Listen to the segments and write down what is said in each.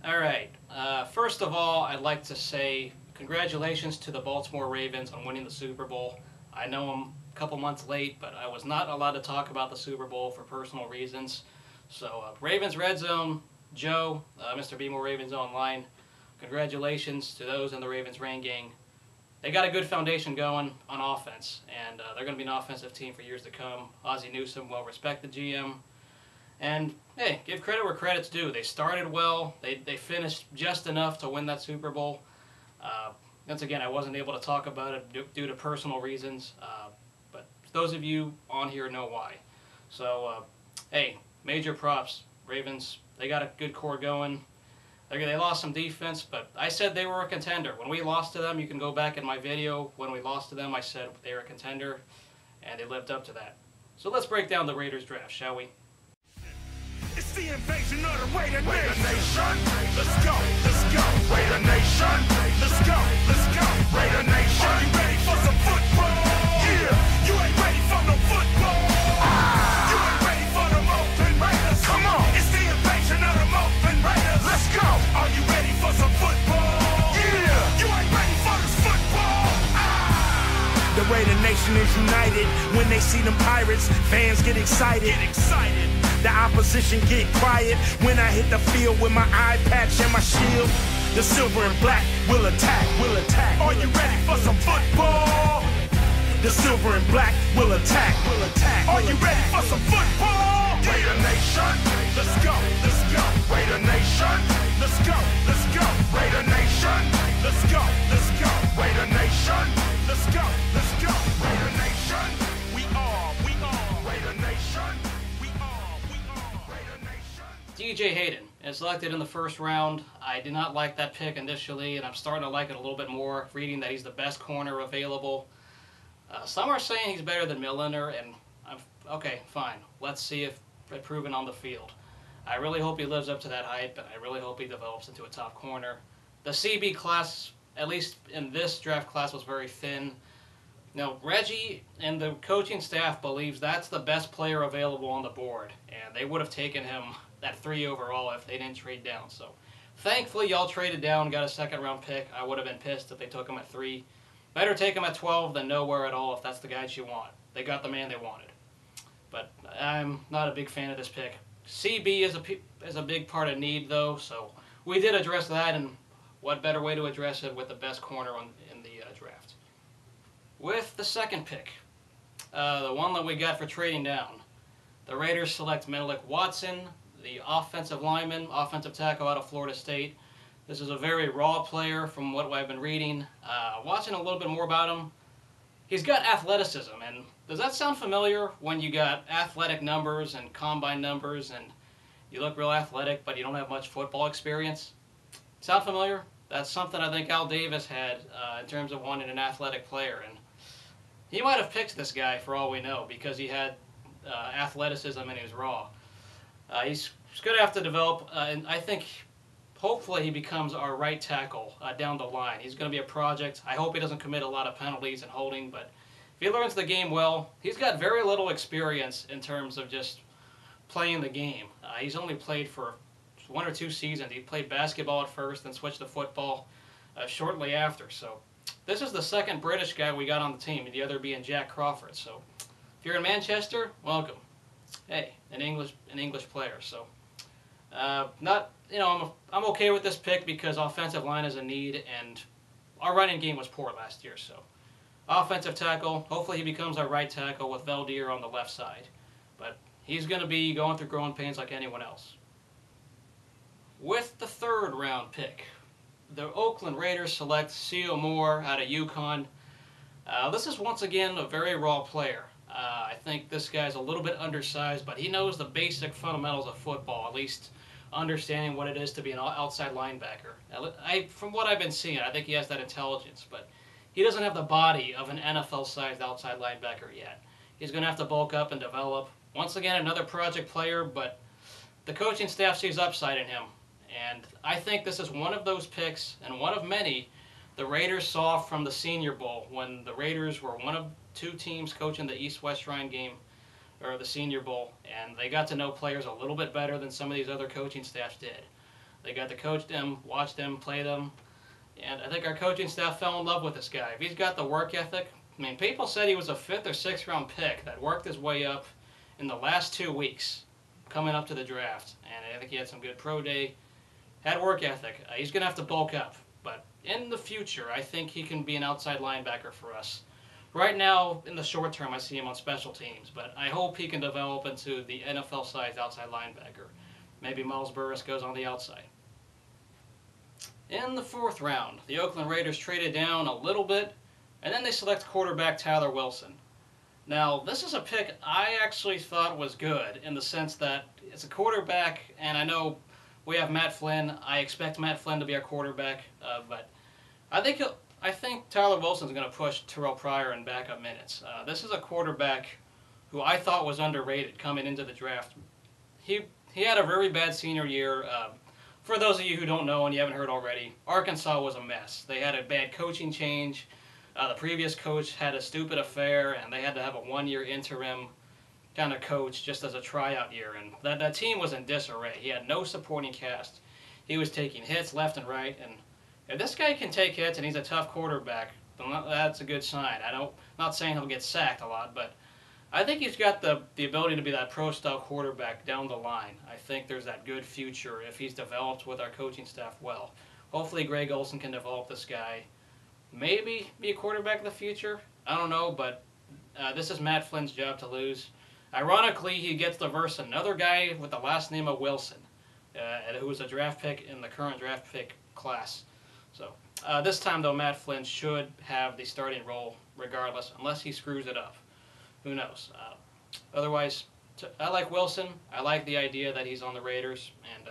All right. First of all, I'd like to say congratulations to the Baltimore Ravens on winning the Super Bowl. I know I'm a couple months late, but I was not allowed to talk about the Super Bowl for personal reasons. So, Ravens Red Zone, Joe, Mr. Be More Ravens Online, congratulations to those in the Ravens Rain Gang. They got a good foundation going on offense, and they're going to be an offensive team for years to come. Ozzie Newsome, well-respected GM. And, hey, give credit where credit's due. They started well. They finished just enough to win that Super Bowl. Once again, I wasn't able to talk about it due to personal reasons, but those of you on here know why. So, hey, major props. Ravens, they got a good core going. They lost some defense, but I said they were a contender. When we lost to them, you can go back in my video. When we lost to them, I said they were a contender, and they lived up to that. So let's break down the Raiders draft, shall we? It's the invasion of the Raider Nation. Let's go, let's go. Raider Nation. Let's go, let's go. Raider Nation. Are you ready for some football? Yeah. You ain't ready for no football. You ain't ready for the Oakland Raiders. Come on. It's the invasion of the Oakland Raiders. Let's go. Are you ready for some football? Yeah. You ain't ready for this football. The Raider Nation is united. When they see them Pirates, fans get excited. The opposition get quiet when I hit the field with my eye patch and my shield. The silver and black will attack, will attack. Are you ready for some football? The silver and black will attack, will attack. Are you ready for some football? Raider Nation, let's go, let's go. Raider Nation, let's go, let's go. Raider Nation, let's go, let's go. Raider Nation, let's go, let's go. Raider Nation, we are Raider Nation. DJ Hayden is selected in the first round. I did not like that pick initially, and I'm starting to like it a little bit more, reading that he's the best corner available. Some are saying he's better than Milliner, and okay, fine. Let's see if it's proven on the field. I really hope he lives up to that hype, and I really hope he develops into a top corner. The CB class, at least in this draft class, was very thin. Now, Reggie and the coaching staff believes that's the best player available on the board, and they would have taken him at 3 overall if they didn't trade down. So, thankfully, y'all traded down, got a second-round pick. I would have been pissed if they took him at 3. Better take him at 12 than nowhere at all if that's the guys you want. They got the man they wanted. But I'm not a big fan of this pick. CB is a big part of need, though, so we did address that, and what better way to address it with the best corner in the draft. With the second pick, the one that we got for trading down, the Raiders select Menelik Watson, the offensive lineman, offensive tackle out of Florida State. This is a very raw player from what I've been reading. Watching a little bit more about him, he's got athleticism, and does that sound familiar when you got athletic numbers and combine numbers and you look real athletic but you don't have much football experience? Sound familiar? That's something I think Al Davis had in terms of wanting an athletic player, and he might have picked this guy for all we know because he had athleticism and he was raw. He's going to have to develop, and I think hopefully he becomes our right tackle down the line. He's going to be a project. I hope he doesn't commit a lot of penalties and holding, but if he learns the game well, he's got very little experience in terms of just playing the game. He's only played for 1 or 2 seasons. He played basketball at first, then switched to football shortly after. So this is the second British guy we got on the team, the other being Jack Crawford. So if you're in Manchester, welcome. Hey, an English player. So I'm okay with this pick because offensive line is a need, and our running game was poor last year. So offensive tackle, hopefully he becomes our right tackle with Valdir on the left side. But he's going to be going through growing pains like anyone else. With the third round pick, the Oakland Raiders select Sio Moore out of UConn. This is once again a very raw player. I think this guy's a little bit undersized, but he knows the basic fundamentals of football, at least understanding what it is to be an outside linebacker. From what I've been seeing, I think he has that intelligence, but he doesn't have the body of an NFL-sized outside linebacker yet. He's going to have to bulk up and develop. Once again, another project player, but the coaching staff sees upside in him. And I think this is one of those picks, and one of many, the Raiders saw from the Senior Bowl when the Raiders were one of 2 teams coaching the East-West Shrine game, or the Senior Bowl, and they got to know players a little bit better than some of these other coaching staffs did. They got to coach them, watch them, play them. And I think our coaching staff fell in love with this guy. If he's got the work ethic, I mean, people said he was a 5th or 6th round pick that worked his way up in the last 2 weeks coming up to the draft. And I think he had some good pro day, had work ethic. He's going to have to bulk up. But in the future, I think he can be an outside linebacker for us. Right now, in the short term, I see him on special teams. But I hope he can develop into the NFL-sized outside linebacker. Maybe Miles Burris goes on the outside. In the 4th round, the Oakland Raiders traded down a little bit, and then they select quarterback Tyler Wilson. Now, this is a pick I actually thought was good in the sense that it's a quarterback, and I know we have Matt Flynn. I expect Matt Flynn to be our quarterback, but I think Tyler Wilson's going to push Terrell Pryor in backup minutes. This is a quarterback who I thought was underrated coming into the draft. He had a very bad senior year. For those of you who don't know and you haven't heard already, Arkansas was a mess. They had a bad coaching change. The previous coach had a stupid affair, and they had to have a 1-year interim kind of coach just as a tryout year. And that team was in disarray. He had no supporting cast. He was taking hits left and right. And if this guy can take hits and he's a tough quarterback, then that's a good sign. Not saying he'll get sacked a lot, but I think he's got the ability to be that pro-style quarterback down the line. I think there's that good future if he's developed with our coaching staff well. Hopefully Greg Olson can develop this guy. Maybe be a quarterback in the future. I don't know, but this is Matt Flynn's job to lose. Ironically, he gets to verse another guy with the last name of Wilson, who was a draft pick in the current draft pick class. So this time, though, Matt Flynn should have the starting role regardless, unless he screws it up. Who knows? Otherwise, I like Wilson. I like the idea that he's on the Raiders. And,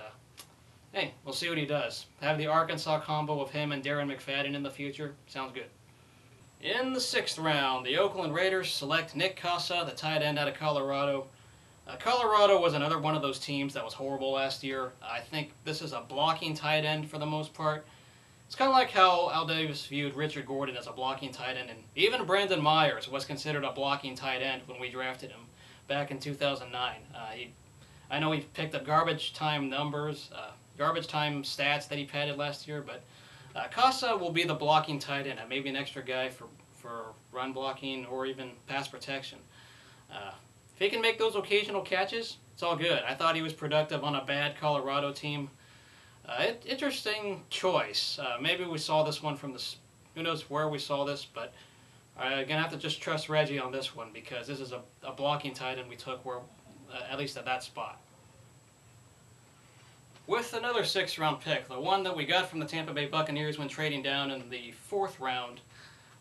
hey, we'll see what he does. Have the Arkansas combo of him and Darren McFadden in the future. Sounds good. In the 6th round, the Oakland Raiders select Nick Kasa, the tight end out of Colorado. Colorado was another one of those teams that was horrible last year. I think this is a blocking tight end for the most part. It's kind of like how Al Davis viewed Richard Gordon as a blocking tight end, and even Brandon Myers was considered a blocking tight end when we drafted him back in 2009. I know he picked up garbage time numbers, garbage time stats that he padded last year, but Kasa will be the blocking tight end, and maybe an extra guy for run blocking or even pass protection. If he can make those occasional catches, it's all good. I thought he was productive on a bad Colorado team. Interesting choice. Maybe we saw this one from who knows where we saw this, but I'm going to have to just trust Reggie on this one because this is a blocking tight end we took at least at that spot. With another 6th round pick, the one that we got from the Tampa Bay Buccaneers when trading down in the 4th round,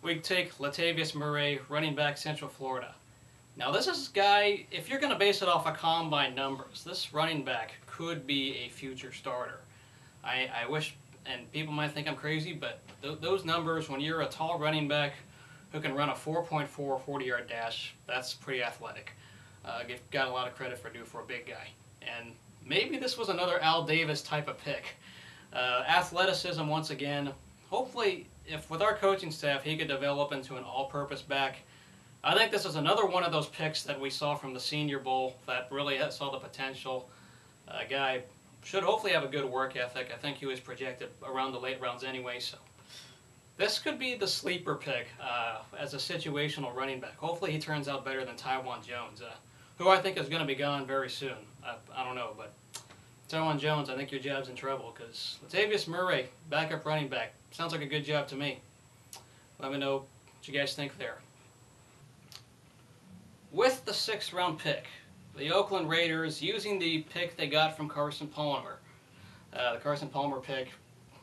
we take Latavius Murray, running back, Central Florida. Now this is a guy, if you're going to base it off of combine numbers, this running back could be a future starter. I wish, and people might think I'm crazy, but those numbers, when you're a tall running back who can run a 4.4 40-yard dash, that's pretty athletic. Got a lot of credit for a big guy. And maybe this was another Al Davis type of pick. Athleticism once again. Hopefully, if with our coaching staff, he could develop into an all-purpose back. I think this is another one of those picks that we saw from the Senior Bowl that really saw the potential. Guy should hopefully have a good work ethic. I think he was projected around the late rounds anyway, so this could be the sleeper pick as a situational running back. Hopefully he turns out better than Tywan Jones, who I think is going to be gone very soon. I don't know, but Tywan Jones, I think your job's in trouble because Latavius Murray, backup running back, sounds like a good job to me. Let me know what you guys think there. With the 6th round pick, the Oakland Raiders, using the pick they got from Carson Palmer. The Carson Palmer pick,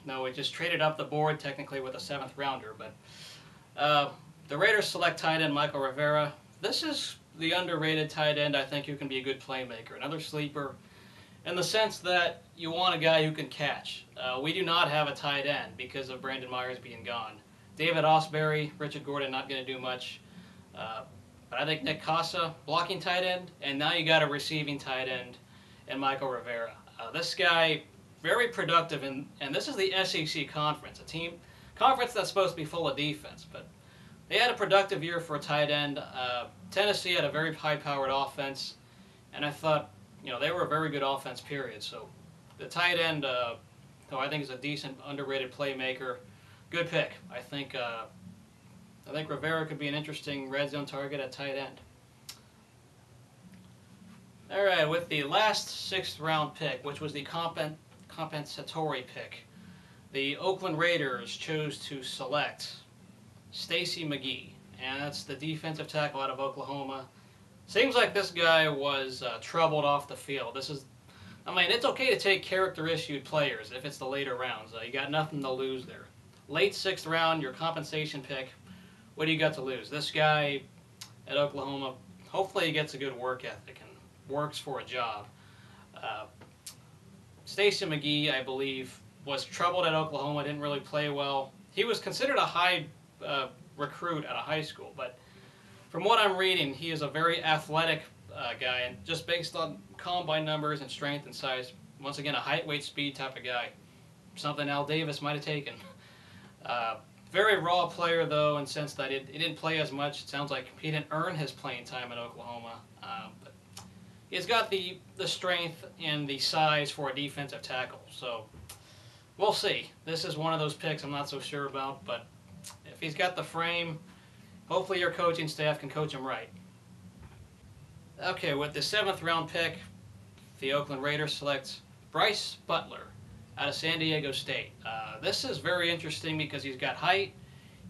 no, we just traded up the board technically with a 7th rounder, but the Raiders select tight end Mychal Rivera. This is the underrated tight end, I think, who can be a good playmaker. Another sleeper in the sense that you want a guy who can catch. We do not have a tight end because of Brandon Myers being gone. David Osbury, Richard Gordon not going to do much. But I think Nick Kasa, blocking tight end, and now you got a receiving tight end in Mychal Rivera. This guy, very productive, and this is the SEC conference, a conference that's supposed to be full of defense, but they had a productive year for a tight end. Tennessee had a very high-powered offense, and I thought, they were a very good offense, period. So the tight end who I think is a decent, underrated playmaker. Good pick. I think Rivera could be an interesting red zone target at tight end. All right, with the last 6th round pick, which was the compensatory pick, the Oakland Raiders chose to select Stacy McGee, and that's the defensive tackle out of Oklahoma. Seems like this guy was troubled off the field. It's okay to take character-issued players if it's the later rounds. You got nothing to lose there. Late 6th round, your compensation pick, what do you got to lose? This guy at Oklahoma, hopefully he gets a good work ethic and works for a job. Stacy McGee, I believe, was troubled at Oklahoma, didn't really play well. He was considered a high recruit at a high school, but from what I'm reading, he is a very athletic guy, and just based on combine numbers and strength and size, once again, a height, weight, speed type of guy. Something Al Davis might have taken. Very raw player, though, in the sense that he didn't play as much. It sounds like he didn't earn his playing time in Oklahoma. But he's got the strength and the size for a defensive tackle. So we'll see. This is one of those picks I'm not so sure about, but if he's got the frame, hopefully your coaching staff can coach him right. Okay, with the 7th round pick, the Oakland Raiders select Brice Butler out of San Diego State. This is very interesting because he's got height,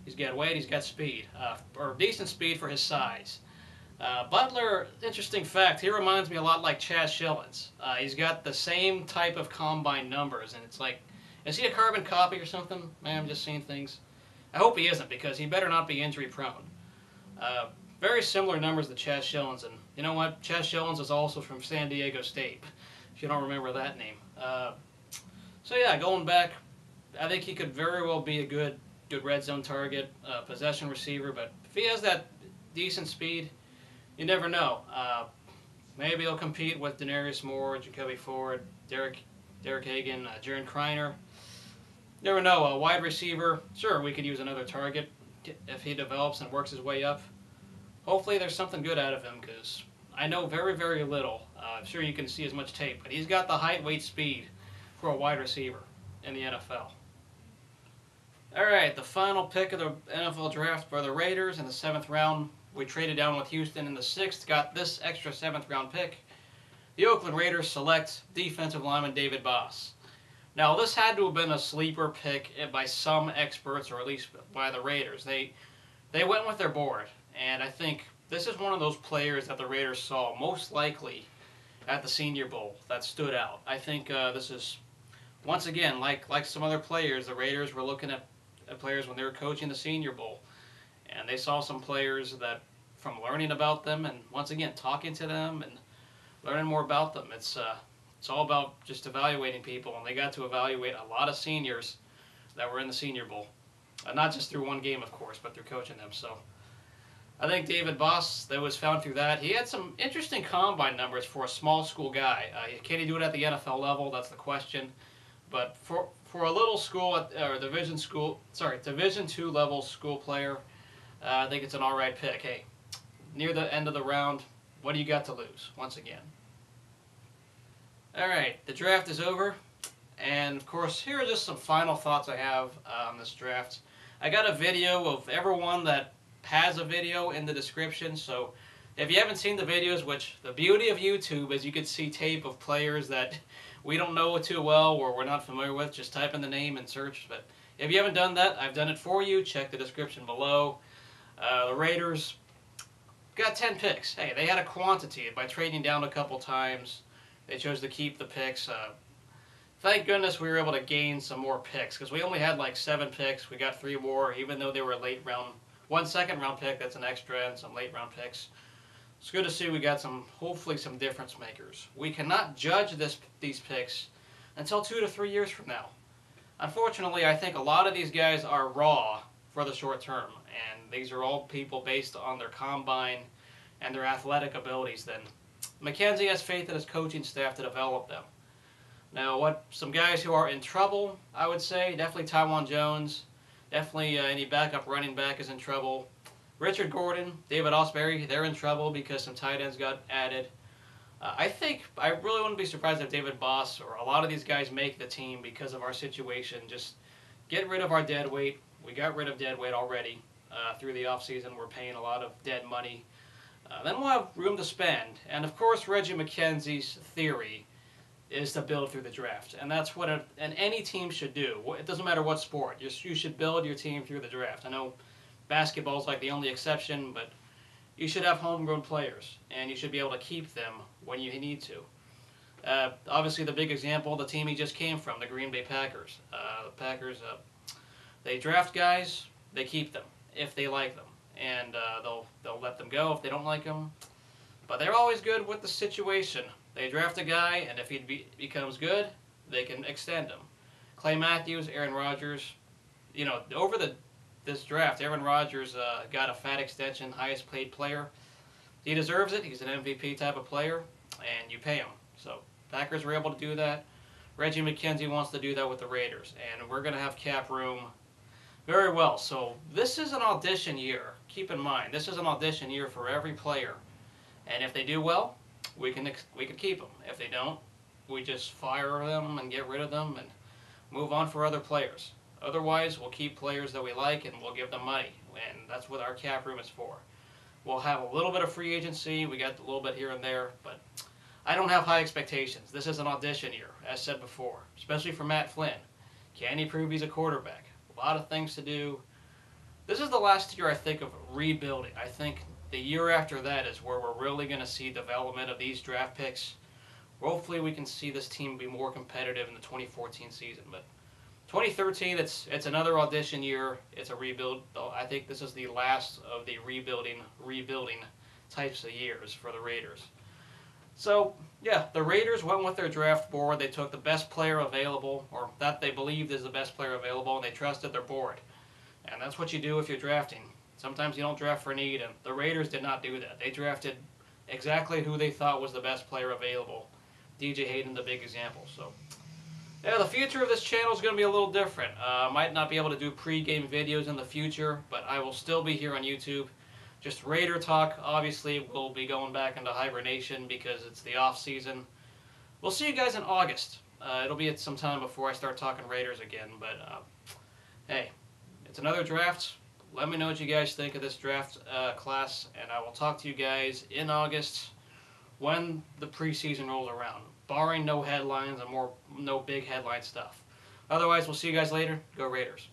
he's got weight, he's got speed, or decent speed for his size. Butler, interesting fact, he reminds me a lot like Chaz Schillens. He's got the same type of combine numbers, and it's like, is he a carbon copy or something? Man, I'm just seeing things. I hope he isn't, because he better not be injury prone. Very similar numbers to Chaz Schillens, and you know what? Chaz Schillens is also from San Diego State, if you don't remember that name. So yeah, going back, I think he could very well be a good red zone target, possession receiver, but if he has that decent speed, you never know. Maybe he'll compete with Denarius Moore, Jacoby Ford, Derek Hagan, Jaron Kreiner. Never know. A wide receiver, sure, we could use another target if he develops and works his way up. Hopefully there's something good out of him, because I know very, very little. I'm sure you can see as much tape, but he's got the height, weight, speed for a wide receiver in the NFL. All right, the final pick of the NFL draft for the Raiders in the 7th round. We traded down with Houston in the 6th, got this extra 7th round pick. The Oakland Raiders select defensive lineman David Boss. Now, this had to have been a sleeper pick by some experts, or at least by the Raiders. They went with their board, and I think this is one of those players that the Raiders saw most likely at the Senior Bowl that stood out. I think this is, once again, like some other players, the Raiders were looking at players when they were coaching the Senior Bowl, and they saw some players that, from learning about them and once again talking to them and learning more about them, it's all about just evaluating people, and they got to evaluate a lot of seniors that were in the Senior Bowl, not just through one game, of course, but through coaching them. So I think David Boss, that was found through that. He had some interesting combine numbers for a small school guy. Can he do it at the NFL level? That's the question. But for a little school, or Division II level school player, I think it's an all right pick. Hey, near the end of the round, what do you got to lose, once again? All right, the draft is over. And, of course, here are just some final thoughts I have on this draft. I got a video of everyone that has a video in the description, so if you haven't seen the videos, which the beauty of YouTube is you can see tape of players that we don't know too well or we're not familiar with, just type in the name and search. But if you haven't done that, I've done it for you. Check the description below. The Raiders got 10 picks. Hey, they had a quantity. By trading down a couple times, they chose to keep the picks. Thank goodness we were able to gain some more picks, because we only had like 7 picks. We got 3 more, even though they were late round. 1 second round pick, that's an extra, and some late round picks. It's good to see we got hopefully some difference makers. We cannot judge these picks until 2 to 3 years from now. Unfortunately, I think a lot of these guys are raw for the short term, and these are all people based on their combine and their athletic abilities. Then McKenzie has faith in his coaching staff to develop them. Now, some guys who are in trouble, I would say, definitely Tywan Jones. Definitely any backup running back is in trouble. Richard Gordon, David Osbury, they're in trouble because some tight ends got added. I really wouldn't be surprised if David Boss or a lot of these guys make the team because of our situation. Just get rid of our dead weight. We got rid of dead weight already through the offseason. We're paying a lot of dead money. Then we'll have room to spend. And of course, Reggie McKenzie's theory is to build through the draft. And that's what any team should do. It doesn't matter what sport. You should build your team through the draft. I know basketball's like the only exception, but you should have homegrown players, and you should be able to keep them when you need to. Obviously, the big example, the team he just came from, the Green Bay Packers. The Packers, they draft guys, they keep them if they like them, and they'll let them go if they don't like them. But they're always good with the situation. They draft a guy, and if he becomes good, they can extend him. Clay Matthews, Aaron Rodgers, over this draft, Aaron Rodgers got a fat extension, highest paid player. He deserves it. He's an MVP type of player, and you pay him. So Packers were able to do that. Reggie McKenzie wants to do that with the Raiders, and we're going to have cap room very well. So this is an audition year. Keep in mind, this is an audition year for every player, and if they do well, we can keep them. If they don't, we just fire them and get rid of them and move on for other players. Otherwise, we'll keep players that we like and we'll give them money, and that's what our cap room is for. We'll have a little bit of free agency. We got a little bit here and there, but I don't have high expectations. This is an audition year, as said before, especially for Matt Flynn. Can he prove he's a quarterback? A lot of things to do. This is the last year, I think, of rebuilding. I think the year after that is where we're really going to see development of these draft picks. Hopefully we can see this team be more competitive in the 2014 season, but 2013, it's another audition year. It's a rebuild. I think this is the last of the rebuilding types of years for the Raiders. So, yeah, the Raiders went with their draft board. They took the best player available, or that they believed is the best player available, and they trusted their board. And that's what you do if you're drafting. Sometimes you don't draft for need, and the Raiders did not do that. They drafted exactly who they thought was the best player available. DJ Hayden, the big example. So, yeah, the future of this channel is going to be a little different. I might not be able to do pre-game videos in the future, but I will still be here on YouTube. Just Raider talk. Obviously, we'll be going back into hibernation because it's the off-season. We'll see you guys in August. It'll be at some time before I start talking Raiders again, but hey, it's another draft. Let me know what you guys think of this draft class, and I will talk to you guys in August when the preseason rolls around, barring no headlines and no big headline stuff. Otherwise, we'll see you guys later. Go Raiders.